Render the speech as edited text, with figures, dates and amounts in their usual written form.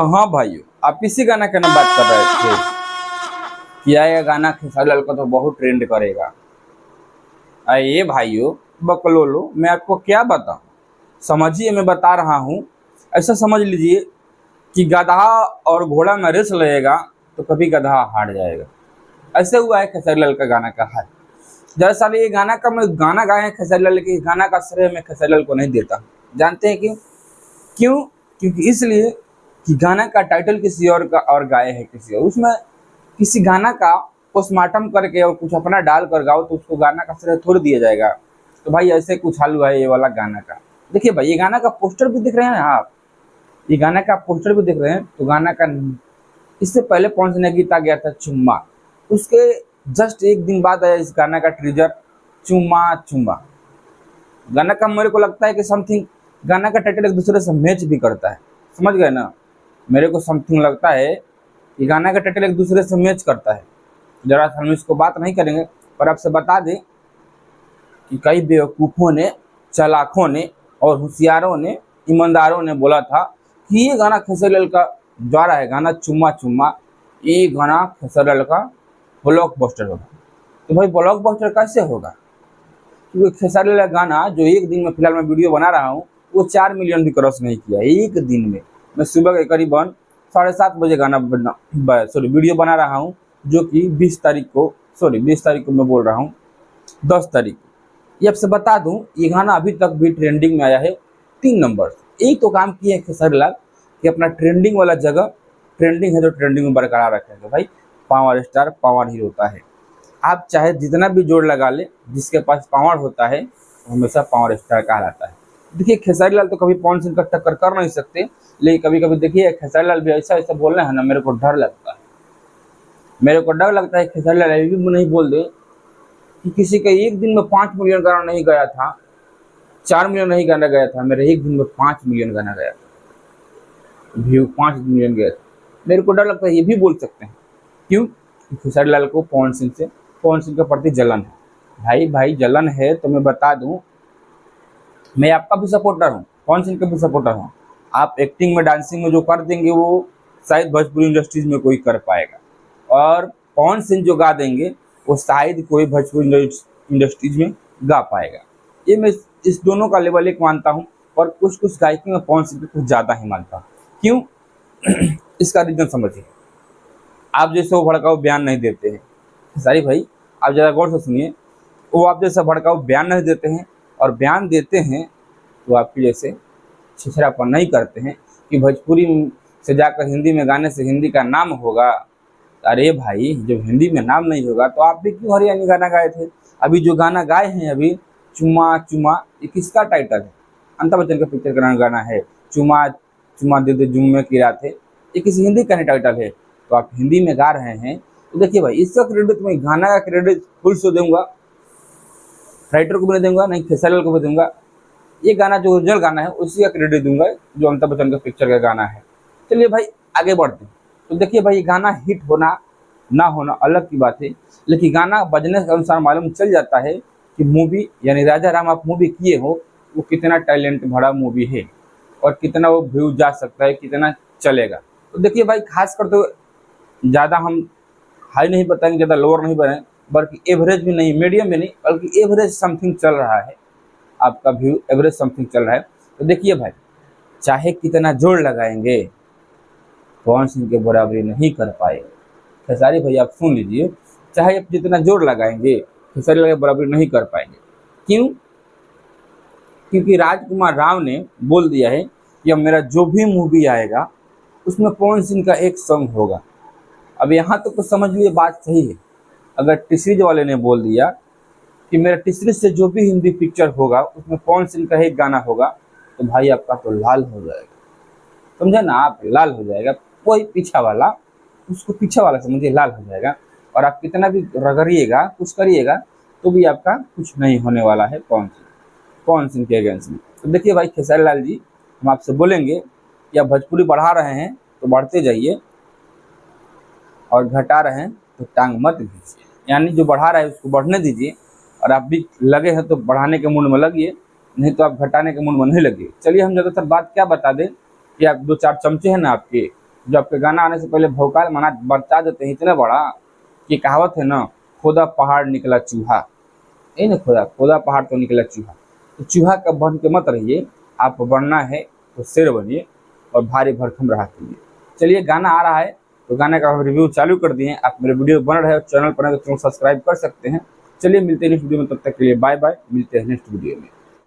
तो हाँ भाइयों, आप इसी गाना के ना बात कर रहे थे कि ये गाना खेसारी लाल का तो बहुत ट्रेंड करेगा। ये भाइयों बकलोलो, मैं आपको क्या बताऊं, समझिए मैं बता रहा हूँ। ऐसा समझ लीजिए कि गधा और घोड़ा में रेस लगेगा तो कभी गधा हार जाएगा। ऐसे हुआ है खेसारी लाल का गाना का हाल। दरअसल ये गाना का मैं गाना गाए हैं खेसारी लाल के, गाना का श्रेय मैं खेसारी लाल को नहीं देता। जानते हैं क्यों? क्यों? क्योंकि इसलिए कि गाना का टाइटल किसी और का और गाए है किसी और, उसमें किसी गाना का पोस्टमार्टम करके और कुछ अपना डाल कर गाओ तो उसको गाना का श्रेय थोड़ी दिया जाएगा। तो भाई ऐसे कुछ हाल हुआ है ये वाला गाना का। देखिए भाई, ये गाना का पोस्टर भी दिख रहे हैं आप, ये गाना का पोस्टर भी दिख रहे हैं। तो गाना का इससे पहले पवन सिंह ने गीत आ गया था चुम्मा, उसके जस्ट एक दिन बाद आया इस गाना का ट्रीजर चुम्मा चुम्मा। गाना का मेरे को लगता है कि समथिंग गाना का टाइटल एक दूसरे से मैच भी करता है, समझ गए ना? मेरे को समथिंग लगता है कि गाना का टाइटल एक दूसरे से मैच करता है। जरा हम इसको बात नहीं करेंगे, पर आपसे बता दें कि कई बेवकूफ़ों ने, चालाकों ने और होशियारों ने, ईमानदारों ने बोला था कि ये गाना खेसारी लाल का जा रहा है, गाना चुम्मा चुम्मा, ये गाना खेसारी लाल का ब्लॉकबस्टर होगा। तो भाई ब्लॉकबस्टर कैसे होगा? क्योंकि खेसारी लाल गाना जो एक दिन में फिलहाल मैं वीडियो बना रहा हूँ वो 4 मिलियन भी क्रॉस नहीं किया एक दिन में। मैं सुबह के करीबन 7:30 बजे गाना वीडियो बना रहा हूँ, जो कि 20 तारीख को मैं बोल रहा हूँ 10 तारीख को। ये आपसे बता दूं, ये गाना अभी तक भी ट्रेंडिंग में आया है 3 नंबर। एक तो काम किया है खेसारी लाल कि अपना ट्रेंडिंग वाला जगह, ट्रेंडिंग है जो ट्रेंडिंग में बरकरार रखेंगे। भाई पावर स्टार पावर ही होता है, आप चाहे जितना भी जोड़ लगा ले, जिसके पास पावर होता है वो हमेशा पावर स्टार कहलाता है। देखिए खेसारी लाल तो कभी पवन सिंह का टक्कर कर नहीं सकते, लेकिन कभी कभी देखिए खेसारी लाल भी ऐसा ऐसा बोल रहे हैं ना, मेरे को डर लगता है। मेरे को डर लगता है खेसारी लाल ये भी नहीं बोल दे कि किसी का एक दिन में 5 मिलियन गाना नहीं गया था, 4 मिलियन नहीं गाना गया था, मेरे एक दिन में 5 मिलियन गाना गया था, व्यू 5 मिलियन गया था। मेरे को डर लगता है ये भी बोल सकते हैं। क्यों? खेसारी लाल को पवन सिंह के प्रति जलन है। भाई जलन है तो मैं बता दूं, मैं आपका भी सपोर्टर हूँ, पवन सिंह का भी सपोर्टर हूँ। आप एक्टिंग में, डांसिंग में जो कर देंगे वो शायद भोजपुरी इंडस्ट्रीज में कोई कर पाएगा, और पवन सिंह जो गा देंगे वो शायद कोई भोजपुरी इंडस्ट्रीज में गा पाएगा। ये मैं इस दोनों का लेवल एक मानता हूँ, और कुछ गायकी में पवन सिंह को कुछ ज़्यादा ही मानता हूँ। क्यों? इसका रीजन समझिए। आप जैसे वो भड़काऊ बयान नहीं देते हैं, सारी भाई आप ज़रा गौर से सुनिए, वो आप जैसा भड़काऊ बयान नहीं देते हैं, और बयान देते हैं तो आपकी जैसे छिछरापन नहीं करते हैं कि भोजपुरी से जाकर हिंदी में गाने से हिंदी का नाम होगा। अरे भाई, जब हिंदी में नाम नहीं होगा तो आप भी क्यों हरियाणवी गाना गाए थे? अभी जो गाना गाए हैं अभी चुम्मा चुम्मा, ये किसका टाइटल है? अमिताभ बच्चन का पिक्चर का गाना है चुम्मा चुम्मा दे दे जुम्मे की रात है, ये किसी हिंदी का टाइटल है। तो आप हिंदी में गा रहे हैं तो देखिए भाई, इसका क्रेडिट मैं गाना का क्रेडिट फुल से दूंगा, राइटर को भी नहीं दूंगा, नहीं खेसारी लाल को भी दूंगा। ये गाना जो ओरिजिनल गाना है उसी का क्रेडिट दूंगा जो अमिताभ बच्चन का पिक्चर का गाना है। चलिए भाई आगे बढ़ते हैं। तो देखिए भाई, गाना हिट होना ना होना अलग की बात है, लेकिन गाना बजने के अनुसार मालूम चल जाता है कि मूवी यानी राजा राम आप मूवी किए हो वो कितना टैलेंट भरा मूवी है, और कितना वो व्यू जा सकता है, कितना चलेगा। तो देखिए भाई, खासकर तो ज़्यादा हम हाई नहीं बताएंगे, ज़्यादा लोअर नहीं बनाएं, बल्कि एवरेज भी नहीं, मीडियम भी नहीं, बल्कि एवरेज समथिंग चल रहा है, आपका व्यू एवरेज समथिंग चल रहा है। तो देखिए भाई, चाहे कितना जोर लगाएंगे पवन सिंह के बराबरी नहीं कर पाएगा। खेसारी भाई आप सुन लीजिए, चाहे आप जितना जोर लगाएंगे खेसारी लाल के बराबरी नहीं कर पाएंगे। क्यों? क्योंकि राजकुमार राव ने बोल दिया है कि अब मेरा जो भी मूवी आएगा उसमें पवन सिंह का एक सॉन्ग होगा। अब यहाँ तक तो समझ लिए बात सही है। अगर टी सीरीज वाले ने बोल दिया कि मेरा टी सीरीज से जो भी हिंदी पिक्चर होगा उसमें पवन सिंह का एक गाना होगा, तो भाई आपका तो लाल हो जाएगा, समझे ना? आप लाल हो जाएगा, कोई पीछा वाला उसको पीछा वाला समझिए लाल हो जाएगा। और आप कितना भी रगड़िएगा, कुछ करिएगा, तो भी आपका कुछ नहीं होने वाला है पवन सिंह के अगेंस्ट में। तो देखिए भाई खेसारी लाल जी, हम आपसे बोलेंगे कि आप भोजपुरी बढ़ा रहे हैं तो बढ़ते जाइए, और घटा रहे हैं तो टांग मत घींचिए, यानी जो बढ़ा रहा है उसको बढ़ने दीजिए, और आप भी लगे हैं तो बढ़ाने के मूड में लगिए, नहीं तो आप घटाने के मूड में नहीं लगिए। चलिए हम ज़्यादातर बात क्या बता दें कि आप 2-4 चमचे हैं ना आपके, जो आपके गाना आने से पहले भौकाल मना बरसा देते हैं इतना बड़ा कि कहावत है ना, खोदा पहाड़ निकला चूहा। यही ना, खोदा खोदा पहाड़ तो निकला चूहा। तो चूहा का बन के मत रहिए, आप बनना है तो शेर बनिए और भारी भरकम रहा कीजिए। चलिए गाना आ रहा है तो गाने का हम रिव्यू चालू कर दिए। आप मेरे वीडियो बन रहे हो, चैनल पर है तो चैनल सब्सक्राइब कर सकते हैं। चलिए मिलते हैं नेक्स्ट वीडियो में, तब तक के लिए बाय बाय, मिलते हैं नेक्स्ट वीडियो में।